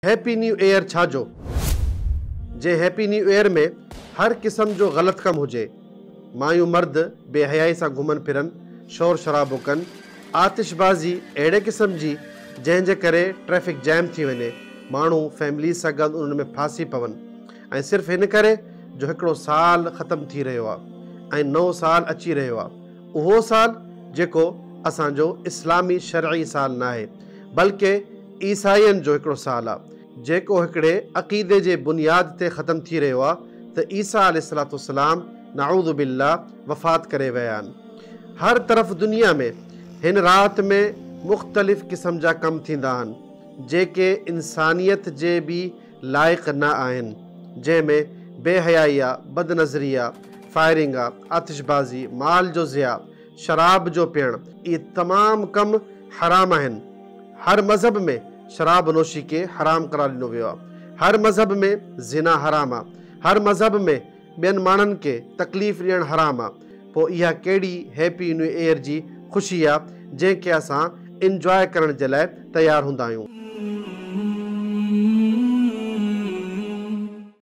Happy new year छाजो जे happy new year में हर क़िस्म जो ग़लत कम हुजे, मायूं मर्द बेहयाई सां घुमन फिरन, शोर शराबो कनि, आतिशबाज़ी अहिड़े क़िस्म जी जंहिंजे करे ट्रैफिक जैम थी वञे, माण्हू फैमिली सां गॾु उन्हनि में फासी पवनि, ऐं सिर्फ़ु हिन करे जो हिकिड़ो साल ख़तमु थी रहियो आहे ऐं नओं साल अची रहियो आहे। उहो साल जेको असांजो इस्लामी शरई साल न आहे, बल्कि ईसाईअनि जो हिकिड़ो साल आहे जेको हिकिड़े अक़ीदे जे बुनियाद ते ख़तमु थी रहियो आहे त ईसा अलैहिस्सलाम नाऊज़ु बिल्लाह वफ़ात करे विया आहिनि। हर तरफ़ दुनिया में हिन राति में मुख़्तलिफ़ क़िस्म जा कम थींदा आहिनि जेके इंसानियत जे बि लाइक़ न आहिनि, जंहिंमें बेहयाई आहे, बदनज़री आहे, फायरिंग आहे, आतिशबाज़ी, माल जो ज़िया, शराब जो पियणु, इहे तमामु कम हराम आहिनि। हर मज़हब में शराब नोशी के हराम करार ॾिनो वियो आहे। हर मज़हब में ज़िना हराम आहे। हर मज़हब में ॿियनि माण्हुनि खे तकलीफ़ ॾियणु हराम आहे। पोइ इहा कहिड़ी हैप्पी न्यू ईयर जी ख़ुशी आहे जंहिंखे असां इंजॉय करण जे लाइ तयारु हूंदा आहियूं।